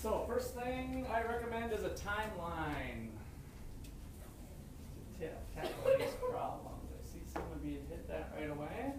So first thing I recommend is a timeline to tackle these problems. I see some of you hit that right away.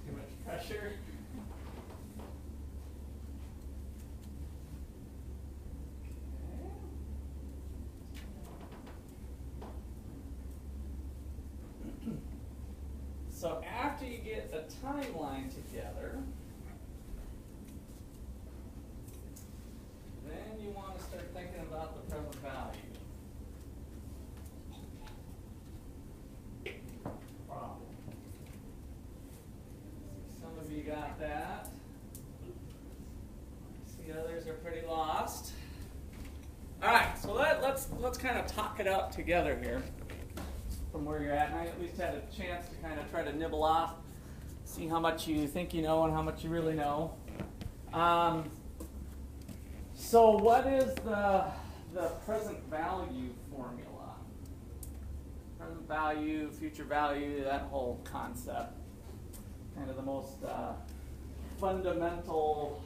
Too much pressure. Okay. So after you get a timeline together, then you want to start thinking about the present value. Problem. Some of you got that. See, others are pretty lost. All right, so let's kind of talk it up together here from where you're at. And I at least had a chance to kind of try to nibble off, see how much you think you know and how much you really know. So what is the present value formula? Present value, future value, that whole concept. Kind of the most fundamental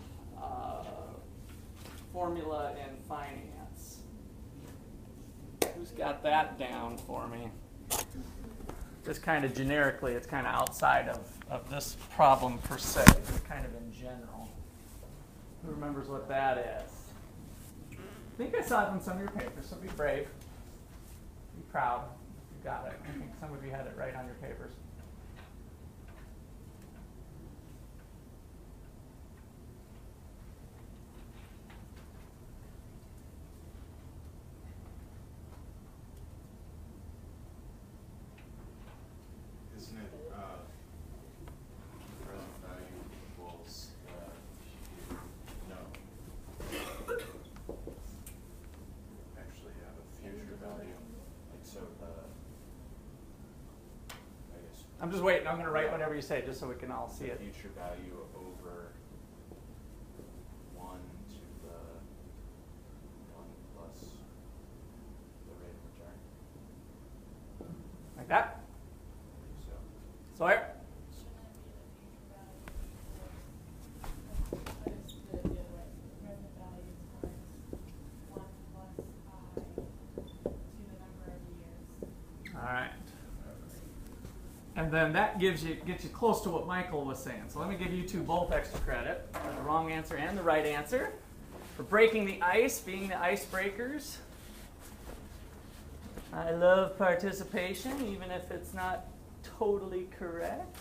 formula in finance. Who's got that down for me? Just kind of generically, it's kind of outside of this problem per se, it's kind of in general. Who remembers what that is? I think I saw it in some of your papers, so be brave. Be proud if you got it. I think some of you had it right on your papers. Isn't it present value equals actually have a future value? Like so I guess I'm just waiting. I'm going to write whatever you say just so we can all see it. future value over 1 to the 1 plus the rate of return. Like that? I think so. Sawyer? And then that gets you close to what Michael was saying. So let me give you two both extra credit for the wrong answer and the right answer. For breaking the ice, being the icebreakers. I love participation, even if it's not totally correct.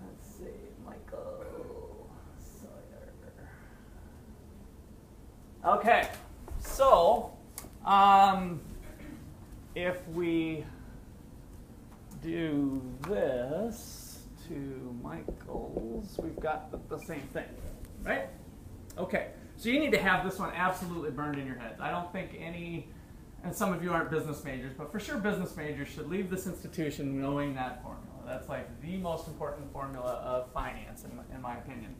Let's see, Michael Sawyer. Okay, so if we do this to Michael's, we've got the same thing, right? Okay, so you need to have this one absolutely burned in your heads. I don't think any, and some of you aren't business majors, but for sure business majors should leave this institution knowing that formula. That's like the most important formula of finance, in my opinion.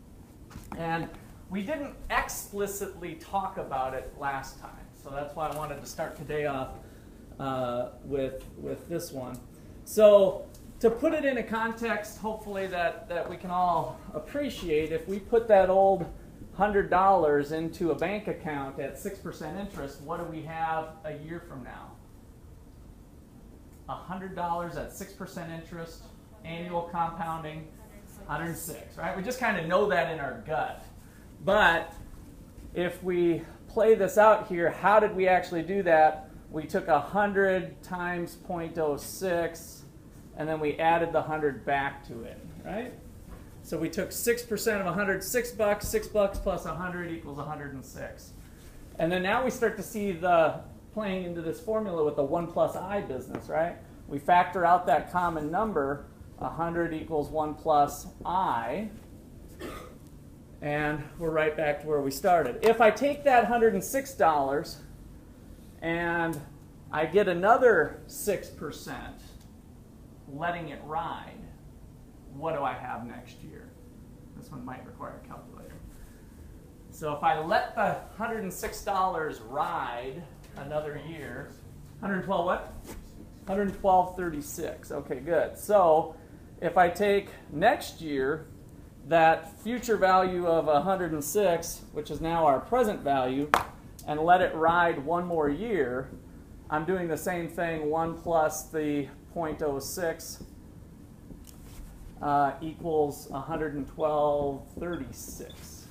And we didn't explicitly talk about it last time, so that's why I wanted to start today off with this one. So to put it in a context, hopefully that we can all appreciate, if we put that old $100 into a bank account at 6% interest, what do we have a year from now? $100 at 6% interest, annual compounding, 106, right? We just kind of know that in our gut. But if we play this out here, how did we actually do that? We took 100 times 0.06, and then we added the 100 back to it, right? So we took 6% of 100, $6, $6 plus 100 equals 106. And then now we start to see the playing into this formula with the 1 plus I business, right? We factor out that common number, 100 equals 1 plus I, and we're right back to where we started. If I take that $106 and I get another 6%, letting it ride, what do I have next year? This one might require a calculator. So if I let the $106 ride another year, 112 what? 112.36. Okay, good. So if I take next year, that future value of 106, which is now our present value, and let it ride one more year, I'm doing the same thing. 1 plus the 0.06 equals 112.36.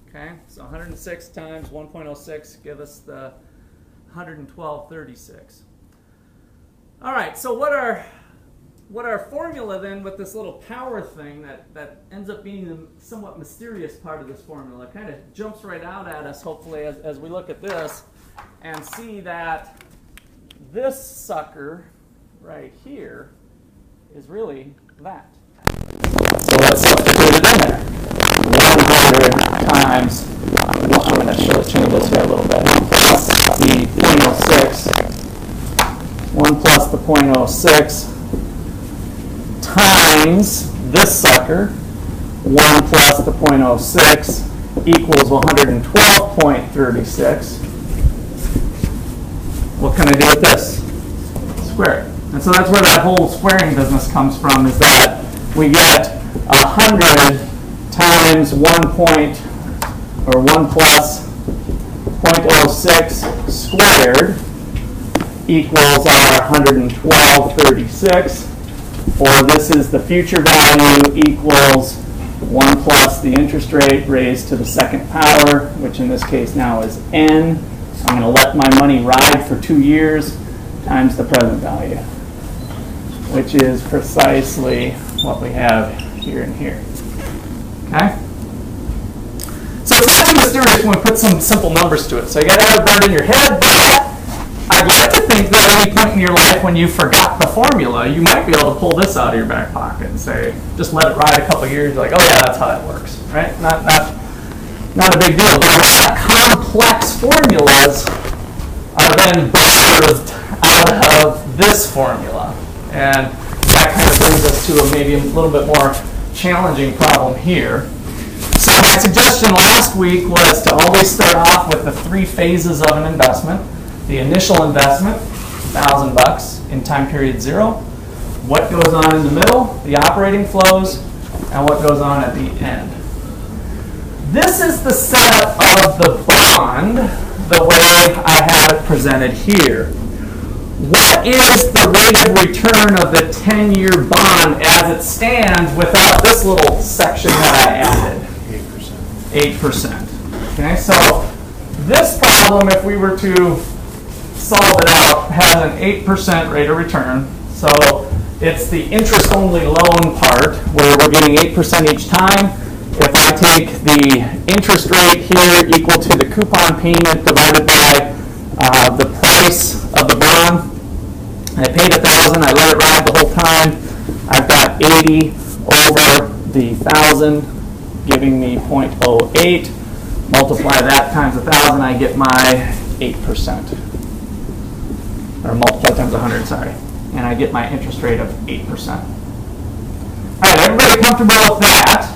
Okay, so 106 times 1.06 give us the 112.36. All right, so what our formula then with this little power thing that ends up being the somewhat mysterious part of this formula kind of jumps right out at us, hopefully, as we look at this and see that this sucker right here is really that. So let's substitute it in there. 100 times, I'm going to change this here a little bit, plus the 0.06, 1 plus the 0.06, times this sucker, 1 plus the 0.06 equals 112.36. What can I do with this? Square it. And so that's where that whole squaring business comes from, is that we get 100 times 1 plus 0.06 squared equals our 112.36. Or this is the future value equals 1 plus the interest rate raised to the second power, which in this case now is n. So I'm going to let my money ride for 2 years times the present value, which is precisely what we have here and here. Okay? So it's not too mysterious when we put some simple numbers to it. So you got to have it burned in your head, but I'd like to think that at any point in your life when you forgot the formula, you might be able to pull this out of your back pocket and say, just let it ride a couple of years. You're like, oh yeah, that's how that works, right? Not a big deal. But a lot of complex formulas are then birthed out of this formula. And that kind of brings us to maybe a little bit more challenging problem here. So my suggestion last week was to always start off with the 3 phases of an investment. The initial investment, $1,000 in time period 0. What goes on in the middle, the operating flows, and what goes on at the end. This is the setup of the bond, the way I have it presented here. what is the rate of return of the 10-year bond as it stands without this little section that I added? 8%. Okay, so this problem, if we were to solve it out, has an 8% rate of return. So it's the interest-only loan part where we're getting 8% each time. If I take the interest rate here equal to the coupon payment divided by the price of the bond, I paid $1,000, I let it ride the whole time. I've got 80 over the 1,000, giving me 0.08. Multiply that times 1,000, I get my 8%. Or multiply times 100, sorry. And I get my interest rate of 8%. All right, everybody comfortable with that?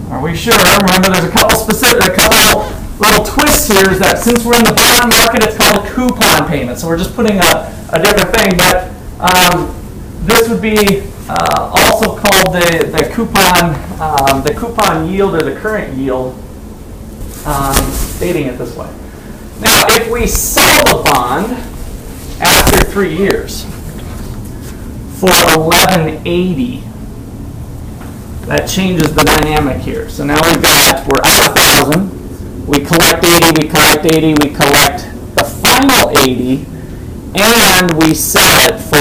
Are we sure? Remember, there's a couple little twists here. Is that since we're in the bond market, it's called a coupon payment. So we're just putting a different thing. But this would be also called the coupon yield or the current yield, stating it this way. Now, if we sell the bond after 3 years for $11.80, that changes the dynamic here. So now we're at 1,000. We collect 80, we collect 80, we collect the final 80, and we sell it for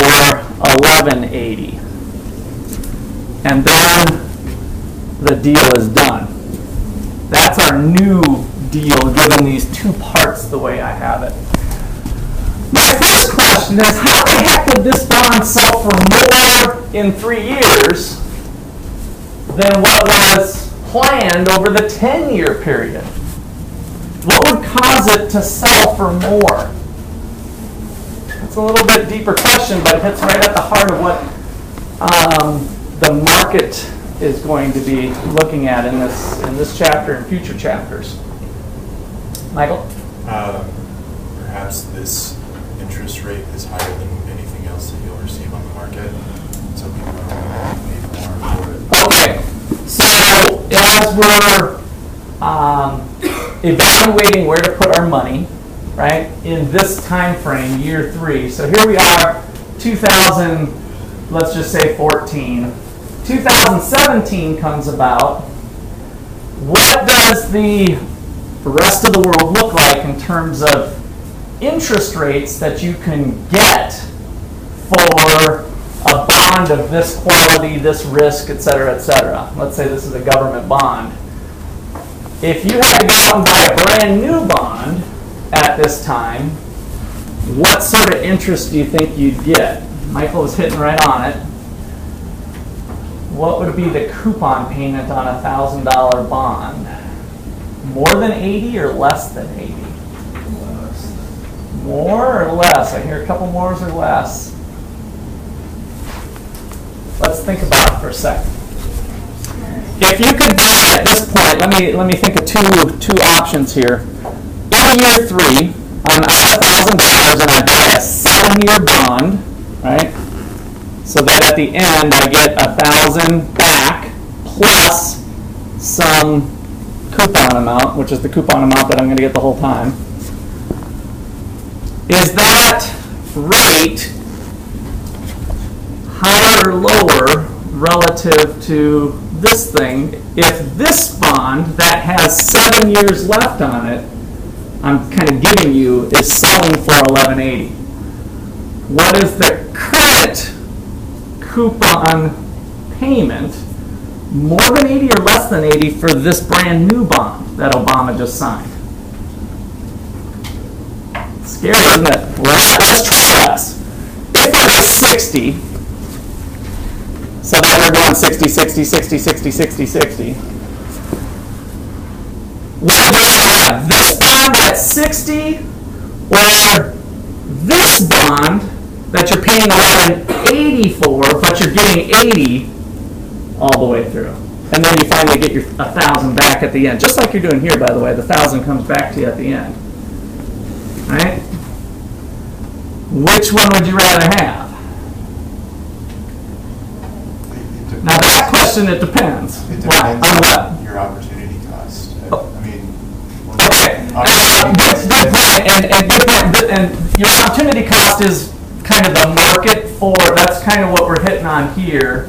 $11.80. And then the deal is done. That's our new deal, given these two parts the way I have it. My first question is, how the heck did this bond sell for more in 3 years than what was planned over the 10-year period? What would cause it to sell for more? It's a little bit deeper question, but it hits right at the heart of what the market is going to be looking at in this chapter and future chapters. Michael? Perhaps this interest rate is higher than anything else that you'll receive on the market, so people are willing to pay more for it. Okay, so as we're evaluating where to put our money, right, in this time frame, year 3. So here we are, 2000, let's just say 14. 2017 comes about. What does the rest of the world look like in terms of interest rates that you can get for a bond of this quality, this risk, et cetera, et cetera? Let's say this is a government bond. If you had to go out and buy a brand new bond at this time, what sort of interest do you think you'd get? Michael was hitting right on it. What would be the coupon payment on a $1,000 bond? More than 80 or less than 80? More or less? I hear a couple mores or less. Let's think about it for a second. If you could buy at this point, let me think of two options here. In year 3, I'm out $1,000 and I buy a 7-year bond, right? So that at the end I get $1,000 back plus some coupon amount, which is the coupon amount that I'm going to get the whole time. Is that rate higher or lower relative to this thing if this bond that has 7 years left on it, I'm kind of giving you, is selling for $11.80? What is the current coupon payment, more than 80 or less than 80, for this brand new bond that Obama just signed? It's scary, isn't it? Let's try this. If it was 60, so that we're going 60, 60, 60, 60, 60, 60. Would you rather have this bond at 60 or this bond that you're paying $11.80 for, but you're getting 80 all the way through? And then you finally get your $1,000 back at the end. Just like you're doing here, by the way, the $1,000 comes back to you at the end. Right? Which one would you rather have? Now that question, it depends. It depends on what? Your opportunity cost. Oh. I mean, Okay. Good point, and your opportunity cost is kind of the market for, that's kind of what we're hitting on here.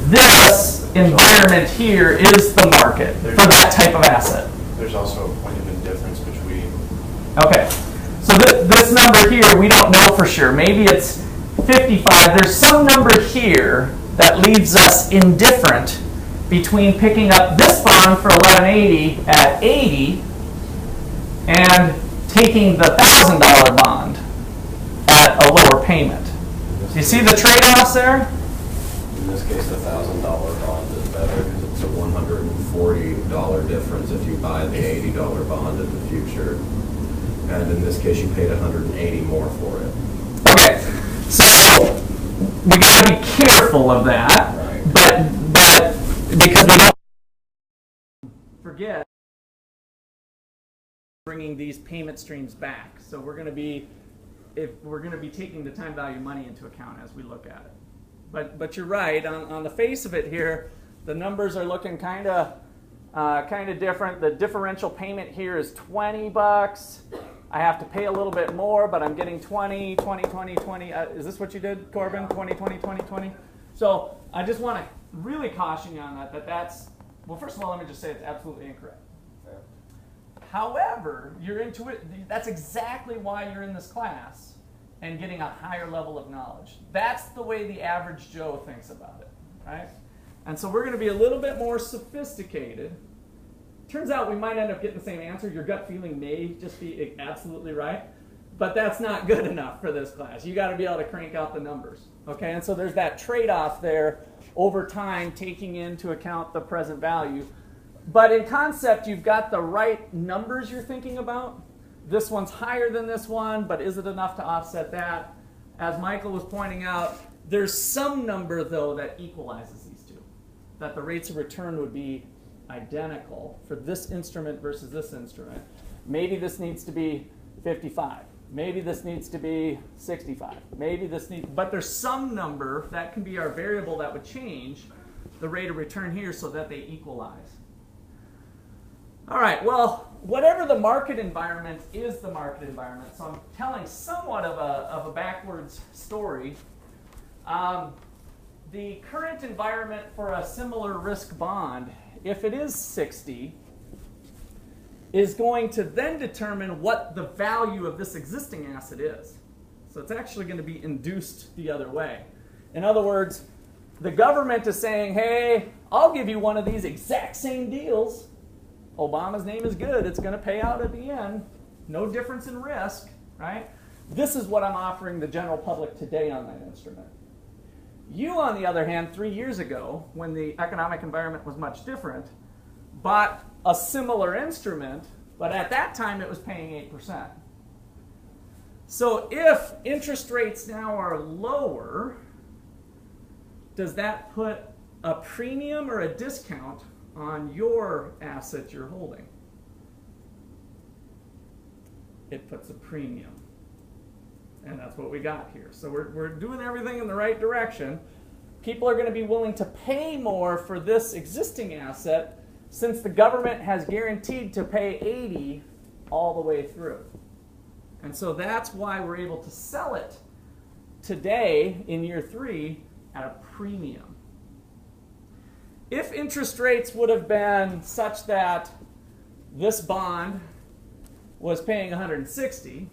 This environment here is the market for that type of asset. There's also a point of indifference between. Okay, so this number here, we don't know for sure. Maybe it's 55. There's some number here that leaves us indifferent between picking up this bond for 1180 at 80 and taking the $1,000 bond at a lower payment. Do you see the trade-offs there? In this case, the $1,000 bond is better because it's a $140 difference if you buy the $80 bond in the future. And in this case, you paid $180 more for it. Okay, so we got to be careful of that, Right. but because we don't forget bringing these payment streams back. So we're going to be, if we're going to be taking the time value money into account as we look at it. But you're right, on the face of it here, the numbers are looking kind of different. The differential payment here is $20. I have to pay a little bit more, but I'm getting 20, 20, 20, 20. Is this what you did, Corbin? 20, 20, 20, 20? So I just want to really caution you on that's, well, first of all, let me just say it's absolutely incorrect. However, you're into it. That's exactly why you're in this class and getting a higher level of knowledge. That's the way the average Joe thinks about it, right? And so we're going to be a little bit more sophisticated. Turns out we might end up getting the same answer. Your gut feeling may just be absolutely right, but that's not good enough for this class. You got to be able to crank out the numbers, okay? And so there's that trade-off there over time, taking into account the present value. But in concept, you've got the right numbers you're thinking about. This one's higher than this one, but is it enough to offset that? As Michael was pointing out, there's some number, though, that equalizes these two, that the rates of return would be identical for this instrument versus this instrument. Maybe this needs to be 55. Maybe this needs to be 65. Maybe this needs, but there's some number that can be our variable that would change the rate of return here so that they equalize. All right, well, whatever the market environment is the market environment. So I'm telling somewhat of a backwards story. The current environment for a similar risk bond, if it is 60, is going to then determine what the value of this existing asset is. So it's actually going to be induced the other way. In other words, the government is saying, hey, I'll give you one of these exact same deals. Obama's name is good. It's going to pay out at the end. No difference in risk, right? This is what I'm offering the general public today on that instrument. You, on the other hand, 3 years ago, when the economic environment was much different, bought a similar instrument, but at that time it was paying 8%. So if interest rates now are lower, does that put a premium or a discount on your asset you're holding? It puts a premium. And that's what we got here. So we're doing everything in the right direction. People are going to be willing to pay more for this existing asset since the government has guaranteed to pay 80 all the way through. And so that's why we're able to sell it today in year 3 at a premium. If interest rates would have been such that this bond was paying 160,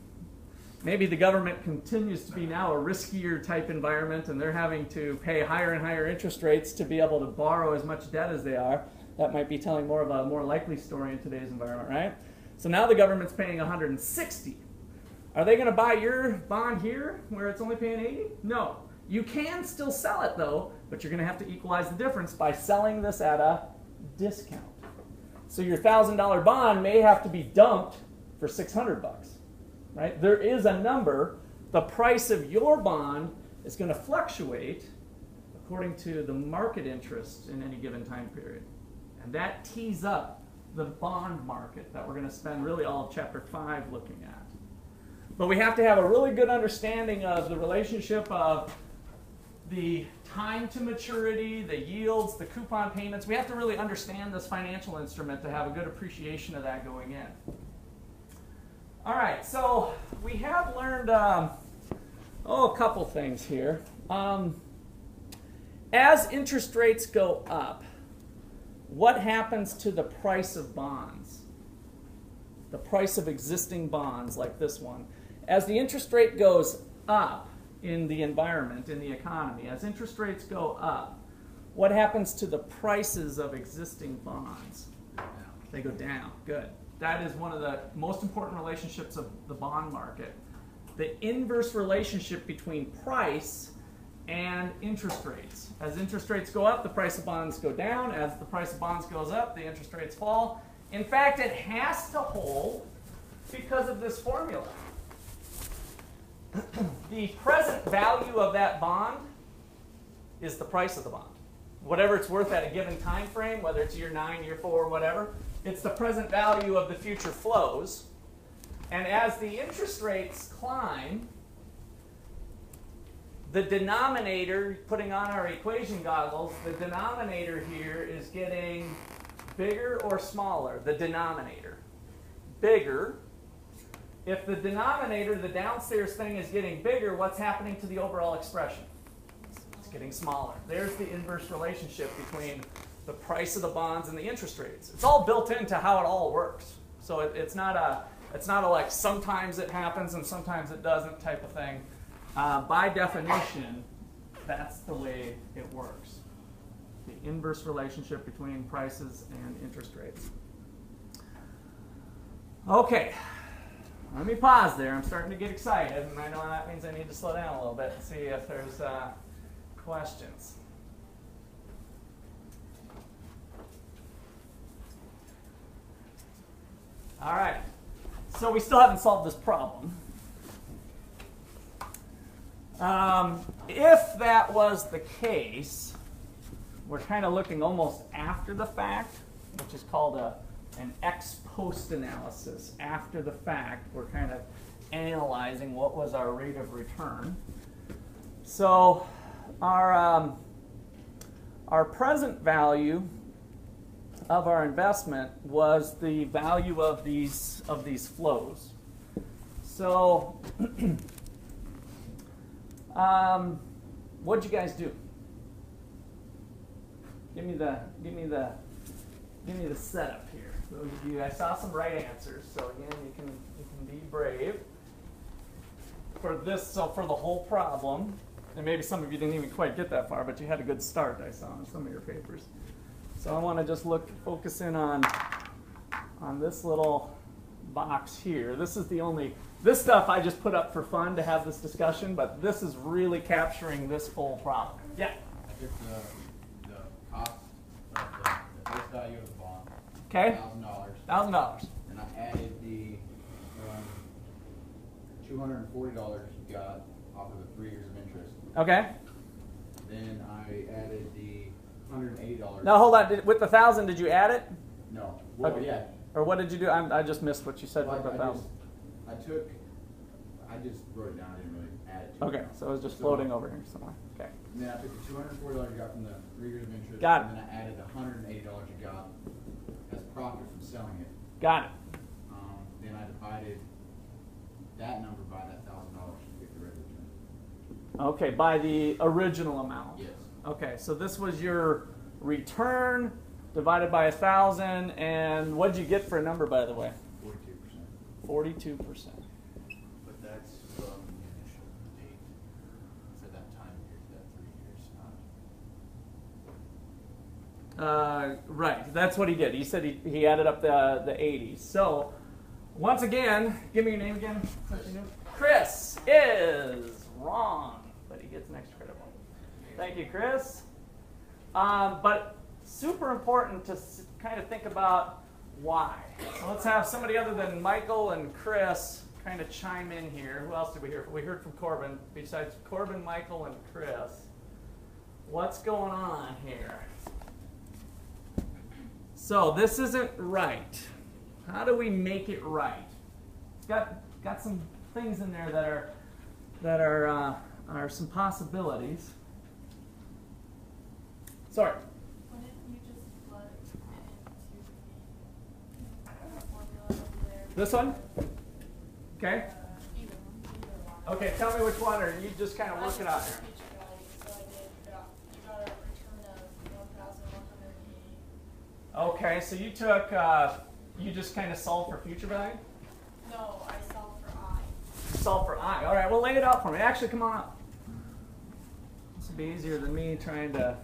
maybe the government continues to be now a riskier type environment and they're having to pay higher and higher interest rates to be able to borrow as much debt as they are. That might be telling more of a more likely story in today's environment, right? So now the government's paying 160. Are they going to buy your bond here where it's only paying 80? No. You can still sell it though, but you're going to have to equalize the difference by selling this at a discount. So your $1,000 bond may have to be dumped for $600, right? There is a number. The price of your bond is going to fluctuate according to the market interest in any given time period. And that tees up the bond market that we're going to spend really all of Chapter 5 looking at. But we have to have a really good understanding of the relationship of the time to maturity, the yields, the coupon payments. We have to really understand this financial instrument to have a good appreciation of that going in. All right, so we have learned a couple things here. As interest rates go up, what happens to the price of bonds? The price of existing bonds like this one. As the interest rate goes up in the environment, in the economy, as interest rates go up, what happens to the prices of existing bonds? They go down. Good. That is one of the most important relationships of the bond market. The inverse relationship between price and interest rates. As interest rates go up, the price of bonds go down. As the price of bonds goes up, the interest rates fall. In fact, it has to hold because of this formula. The present value of that bond is the price of the bond. Whatever it's worth at a given time frame, whether it's year 9, year 4, whatever, it's the present value of the future flows. And as the interest rates climb, the denominator, putting on our equation goggles, the denominator here is getting bigger or smaller, the denominator. Bigger. If the denominator, the downstairs thing, is getting bigger, what's happening to the overall expression? It's getting smaller. There's the inverse relationship between the price of the bonds and the interest rates. It's all built into how it all works. So it's not a like sometimes it happens and sometimes it doesn't type of thing. By definition, that's the way it works. The inverse relationship between prices and interest rates. Okay, let me pause there. I'm starting to get excited, and I know that means I need to slow down a little bit and see if there's questions. All right, so we still haven't solved this problem. If that was the case, we're kind of looking almost after the fact, which is called an ex post analysis. After the fact, we're kind of analyzing what was our rate of return. So our present value of our investment was the value of these flows. So what'd you guys do? Give me the setup here. Those of you, I saw some right answers. So again, you can be brave for this. So for the whole problem, and maybe some of you didn't even quite get that far, but you had a good start. I saw in some of your papers. So I want to just focus in on this little box here. This is this stuff I just put up for fun to have this discussion, but this is really capturing this whole problem. Yeah? I took the cost of the face value of the bond, Okay. $1,000, and I added the $240 you got off of the 3 years of interest. Okay. Then I added the $180. Now hold on. With the 1,000, did you add it? No. Well, Okay. yeah. Or what did you do? I just missed what you said Well, with the 1,000. I just wrote it down. I didn't really add it to Okay, it. so it was just floating over here somewhere. Okay. And then I took the $240 you got from the 3 years of interest. Got it. And then I added the $180 you got as profit from selling it. Got it. Then I divided that number by that $1,000 to get the rate of return. Okay, by the original amount. Yes. Okay, so this was your return divided by 1,000, and what did you get for a number, by the way? 42%. 42%. But that's from the initial date for that time period, that 3 years. Right, that's what he did. He said he added up the 80s. So, once again, give me your name again. Chris is wrong, but he gets an extra credit point. Thank you, Chris. But super important to kind of think about why. So let's have somebody other than Michael and Chris kind of chime in here. Who else did we hear from? We heard from Corbin. Besides Corbin, Michael, and Chris, what's going on here? So this isn't right. How do we make it right? It's got some things in there that are some possibilities. Sorry. Why didn't you just plug it into the formula over there? This one? Okay. Either one. Okay, tell me which one, or you just kind of I work it did out the here. future value, so I did, you got a return of 1,180. Okay, so you took, you just kind of solved for future value? No, I solved for I. Solve for I. All right, well, lay it out for me. Actually, come on up. This will be easier than me trying to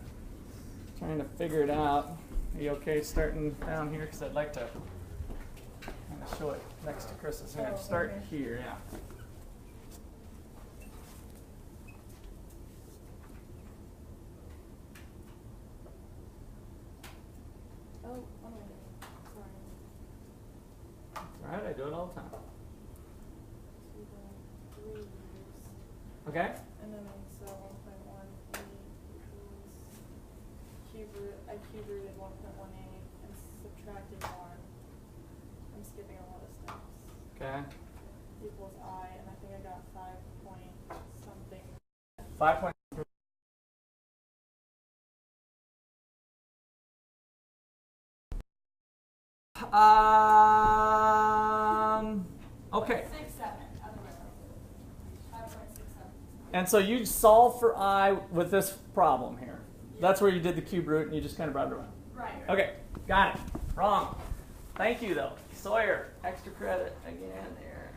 figure it out. Are you okay starting down here? Because I'd like to kind of show it next to Chris's here. Oh, Start okay. here, yeah. Oh, sorry. All right, I do it all the time. To the 3 years. Okay? And then so 1.18 equals I cube rooted 1.18 and subtracted 1. I'm skipping a lot of steps. Okay. Equals I, and I think I got 5 point something. 5 point. Okay. 6.7. Other way around. 5.67. And so you solve for I with this problem here. That's where you did the cube root and you just kind of brought it around. Right. Okay, got it. Wrong. Thank you, though. Sawyer, extra credit again there.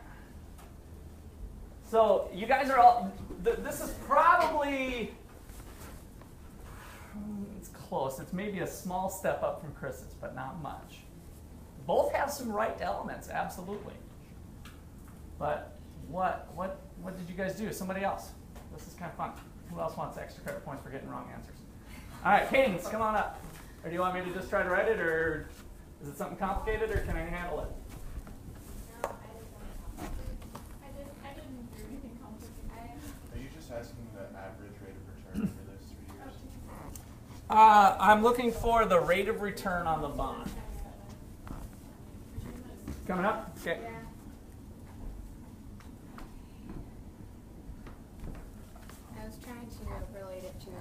So you guys are all, this is probably, it's close. It's maybe a small step up from Chris's, but not much. Both have some right elements, absolutely. But what did you guys do? Somebody else. This is kind of fun. Who else wants extra credit points for getting wrong answers? All right, Cadence, come on up. Or do you want me to just try to write it, or is it something complicated, or can I handle it? No, I didn't do anything complicated. Are you just asking the average rate of return for those 3 years? I'm looking for the rate of return on the bond. Coming up? Okay. Yeah. I was trying to relate it to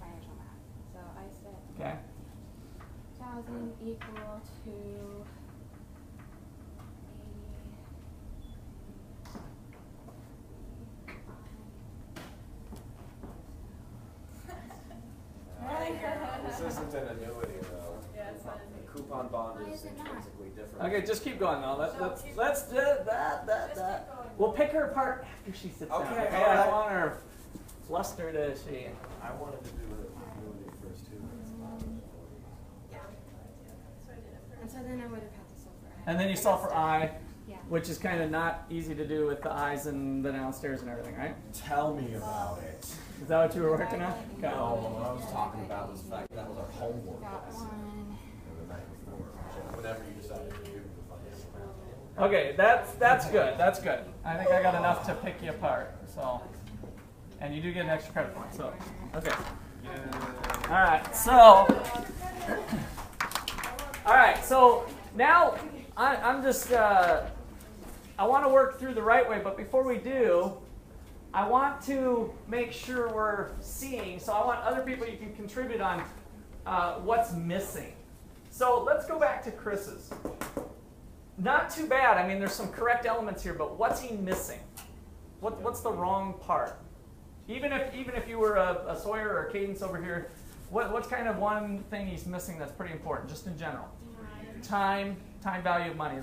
financial math. So I said Okay. 1,000 equal to 80. This isn't an annuity, though. Yeah, it's not an A annuity. coupon bond Why is is it not? intrinsically different. Okay, just keep going though. Let's keep- do that. Just keep going. We'll pick her apart after she sits down. Okay, I all right. want her flustered as she. I wanted to do an annuity first, too. And so then I would have had to solve for I. And then you solve for I, Yeah. which is kind of not easy to do with the I's and the downstairs and everything, right? Tell me about it. Is that what you were working on? Okay. No, what I was talking about was the fact that was our homework Got one. the night before. Whenever you decided to do the financial math. Okay, that's good. That's good. I think I got enough to pick you apart. So, and you do get an extra credit point. So, okay. All right. So, all right. So now I'm just I want to work through the right way, but before we do, I want to make sure we're seeing. So I want other people you can contribute on what's missing. So let's go back to Chris's. Not too bad. I mean, there's some correct elements here, but what's he missing? What's the wrong part? Even if you were a Sawyer or a Cadence over here, what's kind of one thing he's missing that's pretty important, just in general? Time value of money.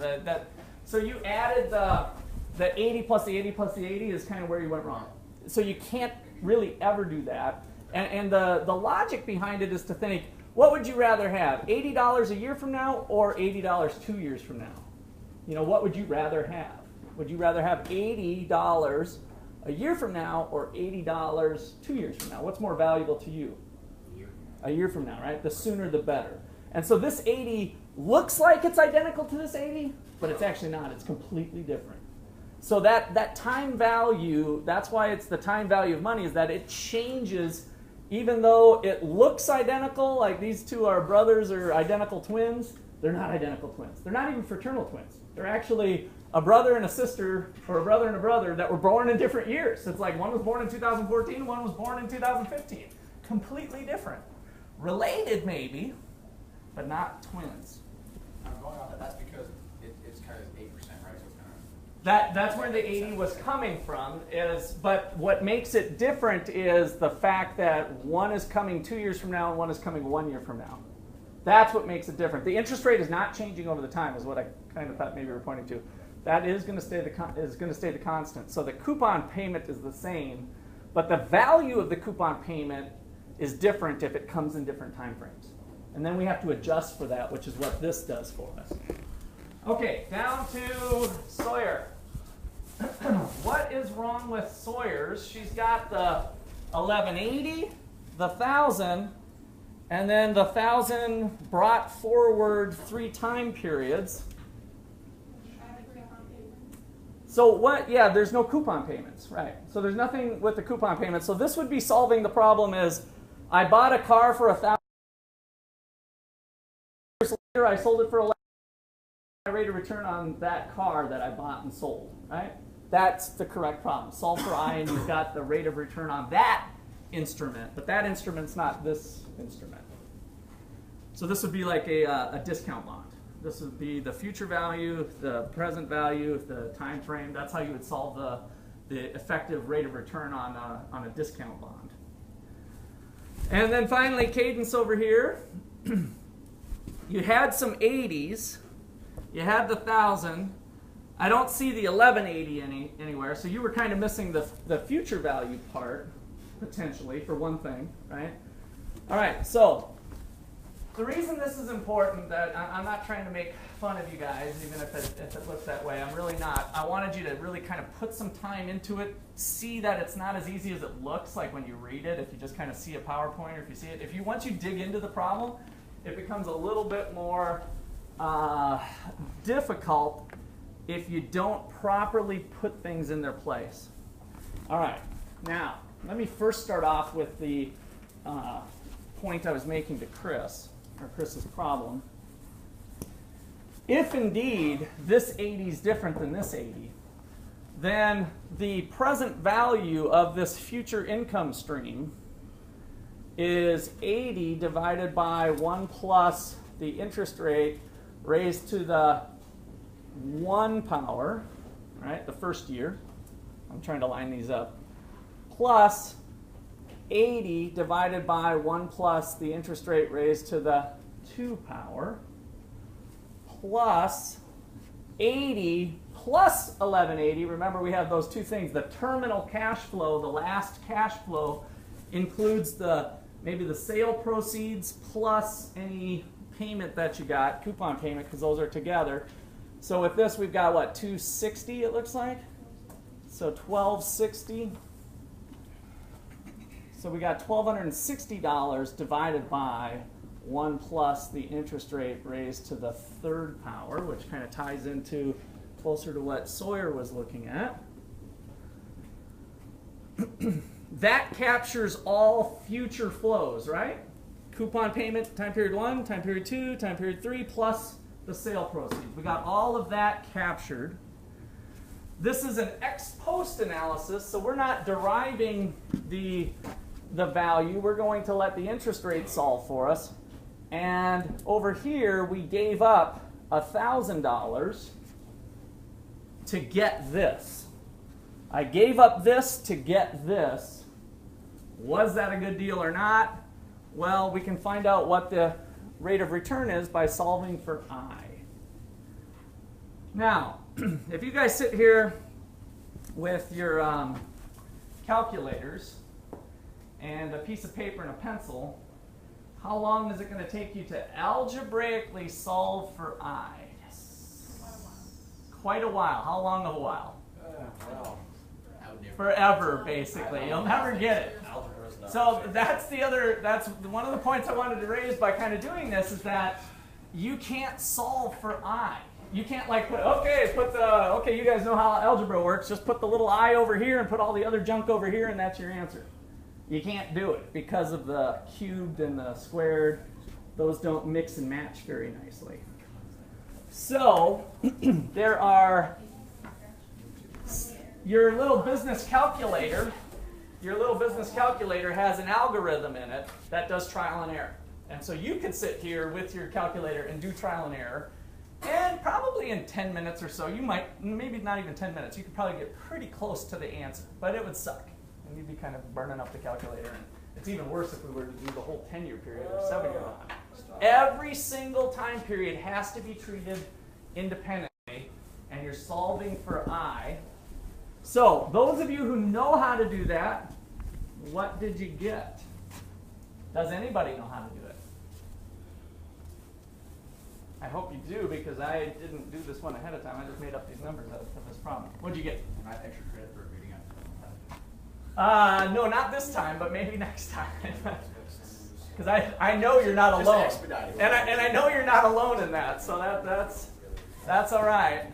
So you added the 80 plus the 80 plus the 80 is kind of where you went wrong. So you can't really ever do that. And the logic behind it is to think, what would you rather have, $80 a year from now or $80 2 years from now? You know, what would you rather have? Would you rather have $80 a year from now or $80 2 years from now? What's more valuable to you? A year from now, right? The sooner the better. And so this 80 looks like it's identical to this 80, but it's actually not. It's completely different. So that time value, that's why it's the time value of money, is that it changes even though it looks identical, like these two are brothers or identical twins. They're not identical twins. They're not even fraternal twins. They're actually a brother and a sister, or a brother and a brother that were born in different years. It's like one was born in 2014, one was born in 2015. Completely different. Related maybe, but not twins. I'm going off that. That's because it's kind of 8%, right? So it's kind of That's where the 80 was coming from. But what makes it different is the fact that one is coming 2 years from now and one is coming 1 year from now. That's what makes it different. The interest rate is not changing over the time, is what I kind of thought maybe you were pointing to. That is going to stay the constant. So the coupon payment is the same, but the value of the coupon payment is different if it comes in different time frames. And then we have to adjust for that, which is what this does for us. Okay, down to Sawyer. What is wrong with Sawyer's? She's got the 1180, the 1000, and then the 1000 brought forward 3 time periods. So what? Yeah, there's no coupon payments, right? So there's nothing with the coupon payments. So this would be solving the problem is I bought a car for $1,000. Years later, I sold it for $11. My rate of return on that car that I bought and sold, right? That's the correct problem. Solve for I, and you've got the rate of return on that instrument, but that instrument's not this instrument. So this would be like a discount bond. This would be the future value, the present value, the time frame. That's how you would solve the effective rate of return on a discount bond. And then finally, Cadence over here. You had some 80s. You had the 1000. I don't see the 1180 anywhere, so you were kind of missing the future value part, potentially, for one thing, right? All right, so the reason this is important, that I'm not trying to make fun of you guys, even if it looks that way. I'm really not. I wanted you to really kind of put some time into it, see that it's not as easy as it looks like when you read it, if you just kind of see a PowerPoint or if you see it. Once you dig into the problem, it becomes a little bit more difficult if you don't properly put things in their place. All right, now let me first start off with the point I was making to Chris, or Chris's problem. If indeed this 80 is different than this 80, then the present value of this future income stream is 80 divided by 1 plus the interest rate raised to the 1 power, right, the first year. I'm trying to line these up. Plus 80 divided by 1 plus the interest rate raised to the 2 power, plus 80 plus 1180. Remember, we have those two things. The terminal cash flow, the last cash flow, includes maybe the sale proceeds plus any payment that you got, coupon payment, because those are together. So with this, we've got, what, 260 it looks like? So 1260. So we got $1,260 divided by 1 plus the interest rate raised to the 3rd power, which kind of ties into closer to what Sawyer was looking at. That captures all future flows, right? Coupon payment, time period 1, time period 2, time period 3, plus the sale proceeds. We got all of that captured. This is an ex post analysis, so we're not deriving the value. We're going to let the interest rate solve for us. And over here, we gave up $1,000 to get this. I gave up this to get this. Was that a good deal or not? Well, we can find out what the rate of return is by solving for I. Now, if you guys sit here with your calculators and a piece of paper and a pencil, how long is it going to take you to algebraically solve for I? Quite a while. How long of a while? Forever, basically. You'll never get it. So that's one of the points I wanted to raise by kind of doing this, is that you can't solve for I. You can't like put, okay, you guys know how algebra works, just put the little I over here and put all the other junk over here and that's your answer. You can't do it because of the cubed and the squared. Those don't mix and match very nicely. So there are your little business calculator. Your little business calculator has an algorithm in it that does trial and error. And so you could sit here with your calculator and do trial and error. And probably in 10 minutes or so, you might, maybe not even 10 minutes, you could probably get pretty close to the answer, but it would suck. And you'd be kind of burning up the calculator. And it's even worse if we were to do the whole 10-year period or 7-year bond. Every single time period has to be treated independently, and you're solving for I. So, those of you who know how to do that, what did you get? Does anybody know how to do it? I hope you do, because I didn't do this one ahead of time. I just made up these numbers out of this problem. What'd you get? And I have extra credit for reading out. No, not this time, but maybe next time. Because I know you're not alone. And I know you're not alone in that, so that's all right.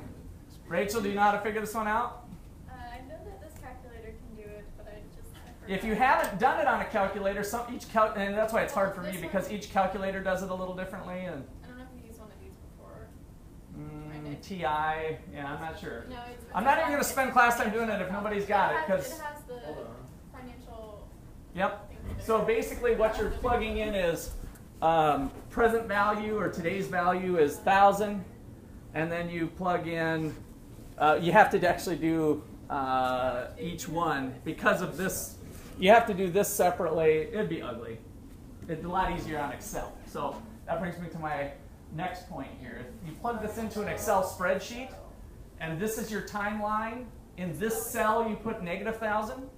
Rachel, do you know how to figure this one out? I know that this calculator can do it, but I forgot. If you haven't done it on a calculator, and that's why it's hard for me, because each calculator does it a little differently. And I don't know if you used one of these before. TI, yeah, I'm not sure. No, it's I'm not even going to spend class time doing it if nobody's got it, because. It has the financial. Yep. So basically what you're plugging in is present value, or today's value is 1,000, and then you plug in, you have to actually do each one because of this. You have to do this separately. It'd be ugly. It's a lot easier on Excel. So that brings me to my next point here. If you plug this into an Excel spreadsheet, and this is your timeline, in this cell you put -1,000,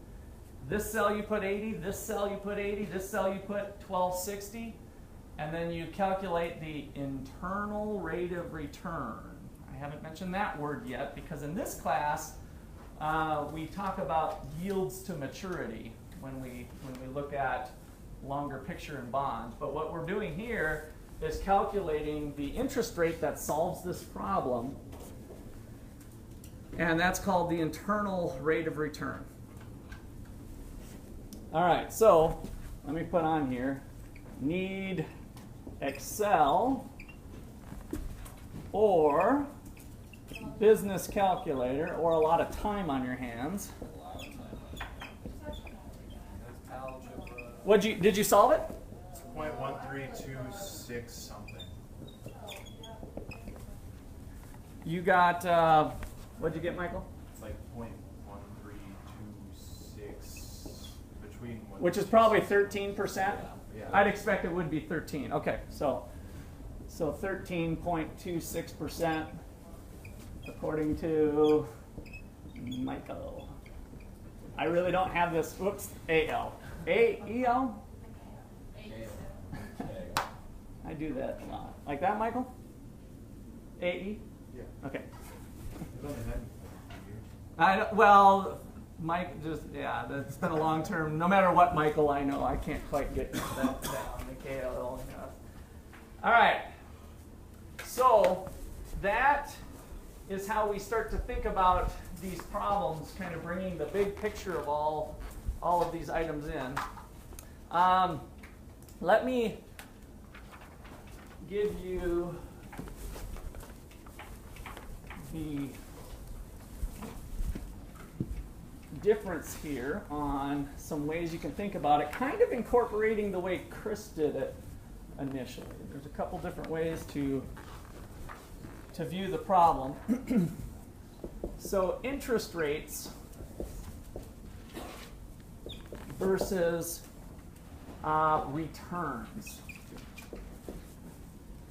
this cell you put 80, this cell you put 80, this cell you put 1260, and then you calculate the internal rate of return. I haven't mentioned that word yet, because in this class we talk about yields to maturity when we look at longer picture and bonds. But what we're doing here is calculating the interest rate that solves this problem, and that's called the internal rate of return. All right, so let me put on here, need Excel or business calculator, or a lot of time on your hands. Did you solve it? 0.1326 something. You got, what'd you get, Michael? It's like 0.1326 between. Which is probably 13%. Yeah. I'd expect it would be 13. Okay, so 13.26% according to Michael. I really don't have this. Whoops, AL. AEL? I do that a lot. Like that, Michael? AE? Yeah. Okay. It's only been years. Well, Mike just, yeah, that's been a long term. No matter what Michael I know, I can't quite get that down. The KL. All right. So that is how we start to think about these problems, kind of bringing the big picture of all of these items in. Let me give you the difference here on some ways you can think about it, kind of incorporating the way Chris did it initially. There's a couple different ways to view the problem. So interest rates versus returns.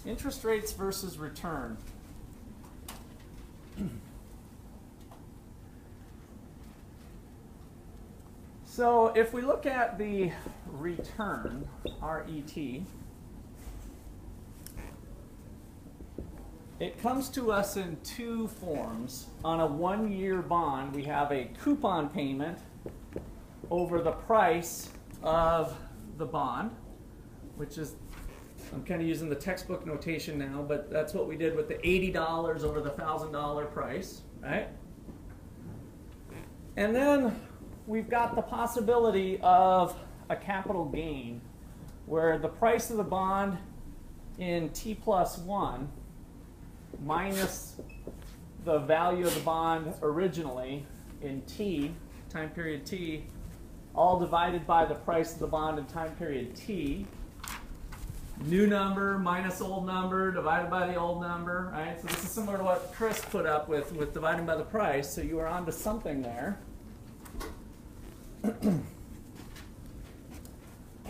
Interest rates versus return. So if we look at the return, RET, it comes to us in two forms. On a 1-year bond, we have a coupon payment over the price of the bond, which is, I'm kind of using the textbook notation now, but that's what we did with the $80 over the $1,000 price, right? And then we've got the possibility of a capital gain, where the price of the bond in T+1 minus the value of the bond originally in T, time period T, all divided by the price of the bond in time period T, new number minus old number divided by the old number, right? So this is similar to what Chris put up with dividing by the price. So you are onto something there.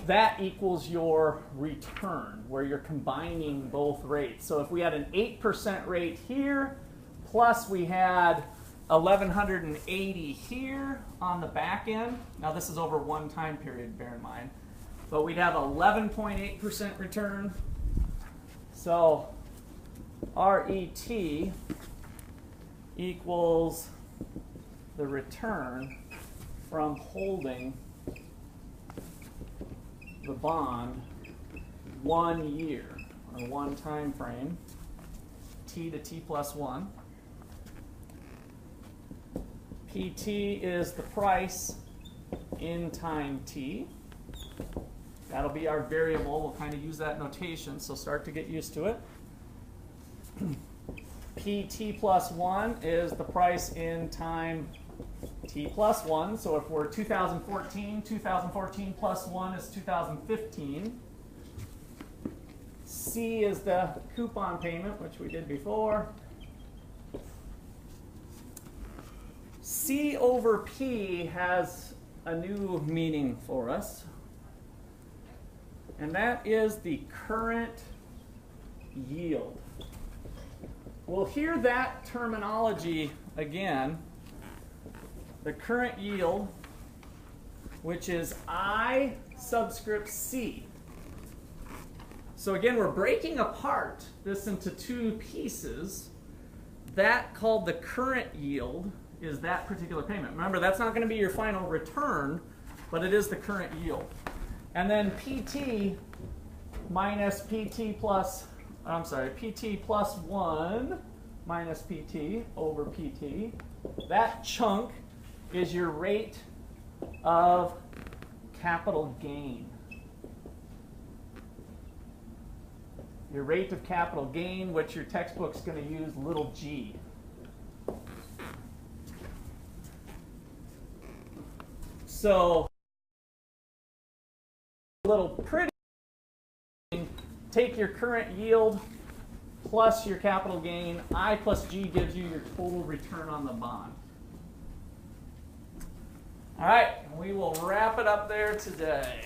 That equals your return, where you're combining both rates. So if we had an 8% rate here, plus we had 1,180 here on the back end. Now this is over one time period, bear in mind. But we'd have 11.8% return. So RET equals the return from holding the bond 1 year, or one time frame, T to T plus 1. PT is the price in time T. That'll be our variable. We'll kind of use that notation, so start to get used to it. PT plus 1 is the price in time T plus 1. So if we're 2014, 2014 plus 1 is 2015. C is the coupon payment, which we did before. C over P has a new meaning for us, and that is the current yield. We'll hear that terminology again. The current yield, which is I subscript C. So again, we're breaking apart this into two pieces. That called the current yield is that particular payment. Remember, that's not going to be your final return, but it is the current yield. And then PT minus PT plus, PT plus 1 minus PT over PT. That chunk is your rate of capital gain. Your rate of capital gain, which your textbook's going to use little g. So, a little pretty, take your current yield plus your capital gain. I plus G gives you your total return on the bond. All right, we will wrap it up there today.